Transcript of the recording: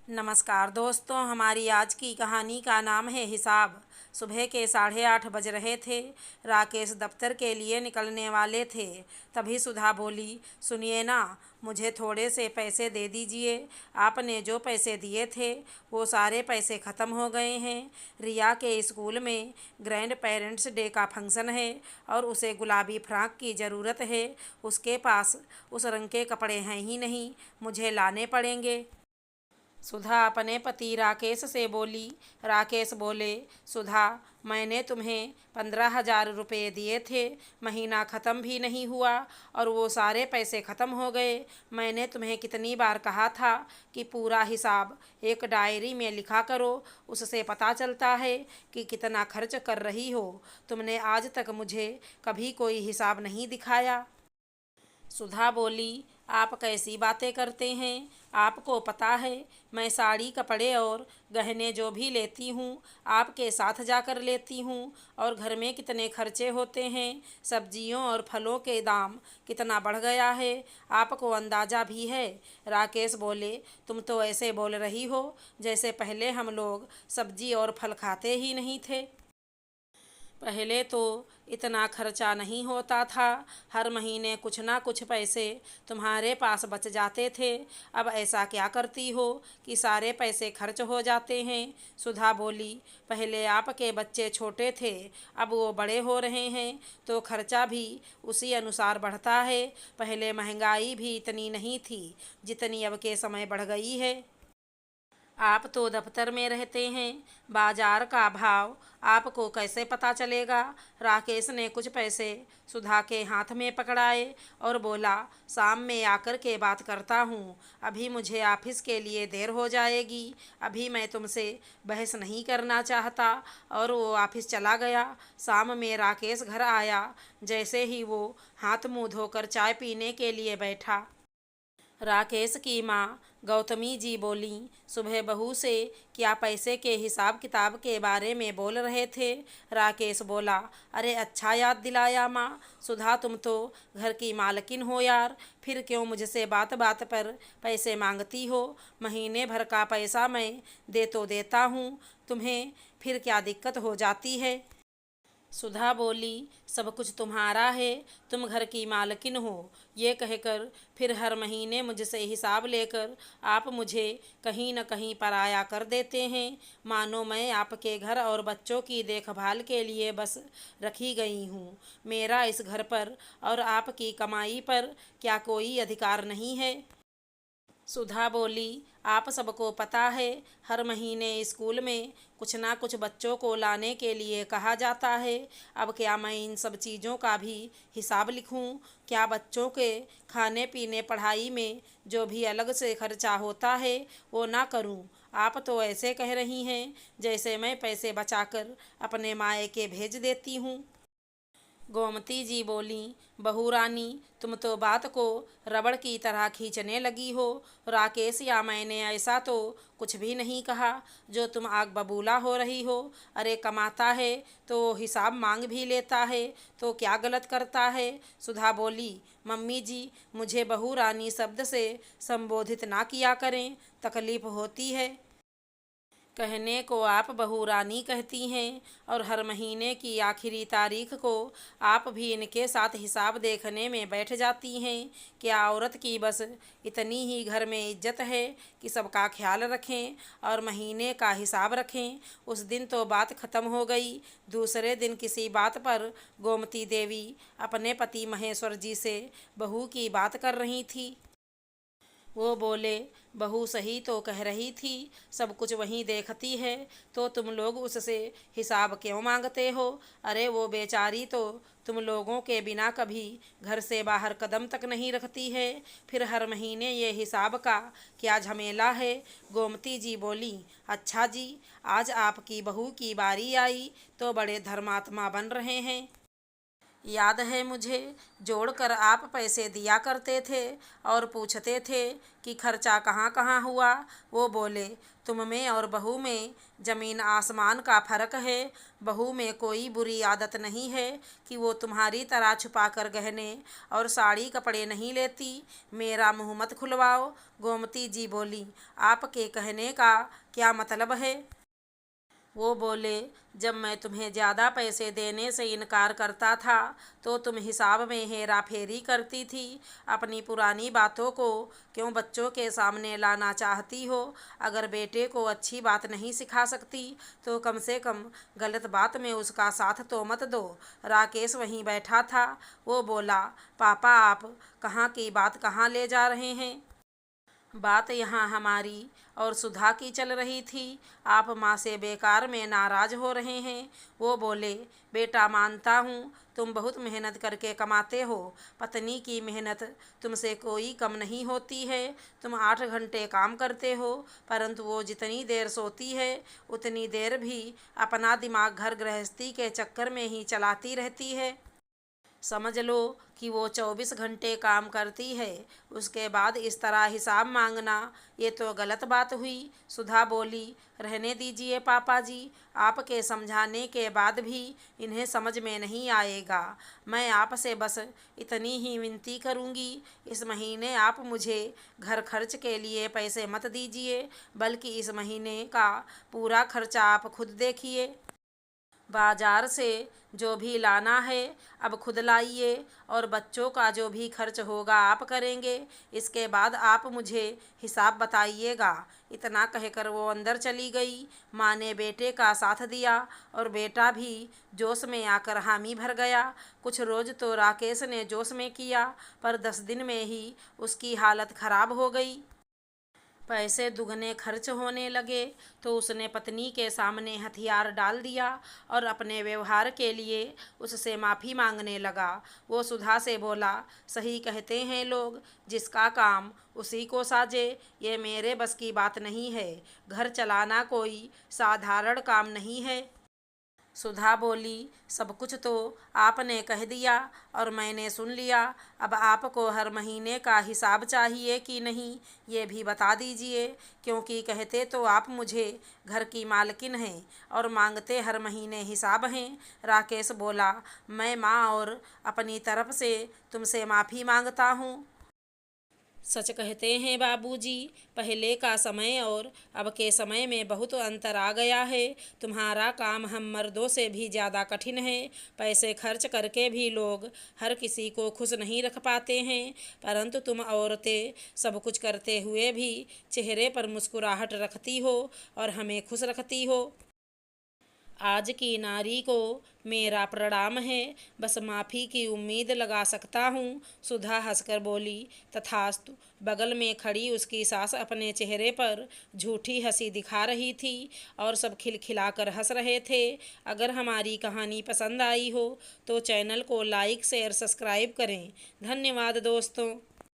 नमस्कार दोस्तों, हमारी आज की कहानी का नाम है हिसाब। सुबह के 8:30 बज रहे थे। राकेश दफ्तर के लिए निकलने वाले थे। तभी सुधा बोली, सुनिए ना, मुझे थोड़े से पैसे दे दीजिए। आपने जो पैसे दिए थे वो सारे पैसे ख़त्म हो गए हैं। रिया के स्कूल में ग्रैंड पेरेंट्स डे का फंक्शन है और उसे गुलाबी फ्रॉक की ज़रूरत है। उसके पास उस रंग के कपड़े हैं ही नहीं, मुझे लाने पड़ेंगे। सुधा अपने पति राकेश से बोली। राकेश बोले, सुधा, मैंने तुम्हें 15,000 रुपये दिए थे, महीना ख़त्म भी नहीं हुआ और वो सारे पैसे ख़त्म हो गए। मैंने तुम्हें कितनी बार कहा था कि पूरा हिसाब एक डायरी में लिखा करो, उससे पता चलता है कि कितना खर्च कर रही हो। तुमने आज तक मुझे कभी कोई हिसाब नहीं दिखाया। सुधा बोली, आप कैसी बातें करते हैं? आपको पता है मैं साड़ी, कपड़े और गहने जो भी लेती हूँ आपके साथ जाकर लेती हूँ, और घर में कितने खर्चे होते हैं। सब्जियों और फलों के दाम कितना बढ़ गया है, आपको अंदाज़ा भी है। राकेश बोले, तुम तो ऐसे बोल रही हो जैसे पहले हम लोग सब्जी और फल खाते ही नहीं थे। पहले तो इतना खर्चा नहीं होता था। हर महीने कुछ ना कुछ पैसे तुम्हारे पास बच जाते थे। अब ऐसा क्या करती हो कि सारे पैसे खर्च हो जाते हैं? सुधा बोली, पहले आपके बच्चे छोटे थे, अब वो बड़े हो रहे हैं तो खर्चा भी उसी अनुसार बढ़ता है। पहले महंगाई भी इतनी नहीं थी जितनी अब के समय बढ़ गई है। आप तो दफ्तर में रहते हैं, बाजार का भाव आपको कैसे पता चलेगा? राकेश ने कुछ पैसे सुधा के हाथ में पकड़ाए और बोला, शाम में आकर के बात करता हूँ, अभी मुझे ऑफिस के लिए देर हो जाएगी। अभी मैं तुमसे बहस नहीं करना चाहता। और वो ऑफिस चला गया। शाम में राकेश घर आया। जैसे ही वो हाथ मुंह धोकर चाय पीने के लिए बैठा, राकेश की माँ गौतमी जी बोली, सुबह बहू से क्या पैसे के हिसाब किताब के बारे में बोल रहे थे? राकेश बोला, अरे अच्छा याद दिलाया माँ। सुधा, तुम तो घर की मालकिन हो यार, फिर क्यों मुझसे बात बात पर पैसे मांगती हो? महीने भर का पैसा मैं दे तो देता हूँ, तुम्हें फिर क्या दिक्कत हो जाती है? सुधा बोली, सब कुछ तुम्हारा है, तुम घर की मालकिन हो। ये कहकर फिर हर महीने मुझसे हिसाब लेकर आप मुझे कहीं न कहीं पराया कर देते हैं, मानो मैं आपके घर और बच्चों की देखभाल के लिए बस रखी गई हूँ। मेरा इस घर पर और आपकी कमाई पर क्या कोई अधिकार नहीं है? सुधा बोली, आप सबको पता है हर महीने स्कूल में कुछ ना कुछ बच्चों को लाने के लिए कहा जाता है। अब क्या मैं इन सब चीज़ों का भी हिसाब लिखूं? क्या बच्चों के खाने पीने पढ़ाई में जो भी अलग से खर्चा होता है वो ना करूं? आप तो ऐसे कह रही हैं जैसे मैं पैसे बचाकर अपने मायके भेज देती हूँ। गोमती जी बोली, बहू रानी, तुम तो बात को रबड़ की तरह खींचने लगी हो। राकेश या मैंने ऐसा तो कुछ भी नहीं कहा जो तुम आग बबूला हो रही हो। अरे कमाता है तो हिसाब मांग भी लेता है, तो क्या गलत करता है? सुधा बोली, मम्मी जी, मुझे बहू रानी शब्द से संबोधित ना किया करें, तकलीफ होती है। कहने को आप बहू रानी कहती हैं और हर महीने की आखिरी तारीख को आप भी इनके साथ हिसाब देखने में बैठ जाती हैं। क्या औरत की बस इतनी ही घर में इज्जत है कि सबका ख्याल रखें और महीने का हिसाब रखें? उस दिन तो बात खत्म हो गई। दूसरे दिन किसी बात पर गोमती देवी अपने पति महेश्वर जी से बहू की बात कर रही थी। वो बोले, बहू सही तो कह रही थी, सब कुछ वहीं देखती है, तो तुम लोग उससे हिसाब क्यों मांगते हो? अरे वो बेचारी तो तुम लोगों के बिना कभी घर से बाहर कदम तक नहीं रखती है, फिर हर महीने ये हिसाब का क्या झमेला है? गोमती जी बोली, अच्छा जी, आज आपकी बहू की बारी आई तो बड़े धर्मात्मा बन रहे हैं। याद है मुझे, जोड़कर आप पैसे दिया करते थे और पूछते थे कि खर्चा कहाँ कहाँ हुआ। वो बोले, तुम में और बहू में ज़मीन आसमान का फ़र्क है। बहू में कोई बुरी आदत नहीं है कि वो तुम्हारी तरह छुपा कर गहने और साड़ी कपड़े नहीं लेती। मेरा मुँह मत खुलवाओ। गोमती जी बोली, आपके कहने का क्या मतलब है? वो बोले, जब मैं तुम्हें ज़्यादा पैसे देने से इनकार करता था तो तुम हिसाब में हेरा फेरी करती थी। अपनी पुरानी बातों को क्यों बच्चों के सामने लाना चाहती हो? अगर बेटे को अच्छी बात नहीं सिखा सकती तो कम से कम गलत बात में उसका साथ तो मत दो। राकेश वहीं बैठा था। वो बोला, पापा आप कहाँ की बात कहाँ ले जा रहे हैं? बात यहाँ हमारी और सुधा की चल रही थी। आप माँ से बेकार में नाराज़ हो रहे हैं। वो बोले, बेटा मानता हूँ तुम बहुत मेहनत करके कमाते हो। पत्नी की मेहनत तुमसे कोई कम नहीं होती है। तुम 8 घंटे काम करते हो, परंतु वो जितनी देर सोती है उतनी देर भी अपना दिमाग घर गृहस्थी के चक्कर में ही चलाती रहती है। समझ लो कि वो 24 घंटे काम करती है, उसके बाद इस तरह हिसाब मांगना ये तो गलत बात हुई। सुधा बोली, रहने दीजिए पापा जी, आपके समझाने के बाद भी इन्हें समझ में नहीं आएगा। मैं आपसे बस इतनी ही विनती करूँगी, इस महीने आप मुझे घर खर्च के लिए पैसे मत दीजिए, बल्कि इस महीने का पूरा खर्चा आप खुद देखिए। बाजार से जो भी लाना है अब खुद लाइए और बच्चों का जो भी खर्च होगा आप करेंगे। इसके बाद आप मुझे हिसाब बताइएगा। इतना कहकर वो अंदर चली गई। माँ ने बेटे का साथ दिया और बेटा भी जोश में आकर हामी भर गया। कुछ रोज़ तो राकेश ने जोश में किया, पर 10 दिन में ही उसकी हालत खराब हो गई। पैसे दुगने खर्च होने लगे तो उसने पत्नी के सामने हथियार डाल दिया और अपने व्यवहार के लिए उससे माफ़ी मांगने लगा। वो सुधा से बोला, सही कहते हैं लोग, जिसका काम उसी को साजे। ये मेरे बस की बात नहीं है। घर चलाना कोई साधारण काम नहीं है। सुधा बोली, सब कुछ तो आपने कह दिया और मैंने सुन लिया। अब आपको हर महीने का हिसाब चाहिए कि नहीं ये भी बता दीजिए, क्योंकि कहते तो आप मुझे घर की मालकिन हैं और मांगते हर महीने हिसाब हैं। राकेश बोला, मैं माँ और अपनी तरफ से तुमसे माफ़ी मांगता हूँ। सच कहते हैं बाबूजी, पहले का समय और अब के समय में बहुत अंतर आ गया है। तुम्हारा काम हम मर्दों से भी ज़्यादा कठिन है। पैसे खर्च करके भी लोग हर किसी को खुश नहीं रख पाते हैं, परंतु तुम औरतें सब कुछ करते हुए भी चेहरे पर मुस्कुराहट रखती हो और हमें खुश रखती हो। आज की नारी को मेरा प्रणाम है, बस माफ़ी की उम्मीद लगा सकता हूँ। सुधा हंसकर बोली, तथास्तु। बगल में खड़ी उसकी सास अपने चेहरे पर झूठी हंसी दिखा रही थी और सब खिलखिलाकर हंस रहे थे। अगर हमारी कहानी पसंद आई हो तो चैनल को लाइक शेयर सब्सक्राइब करें। धन्यवाद दोस्तों।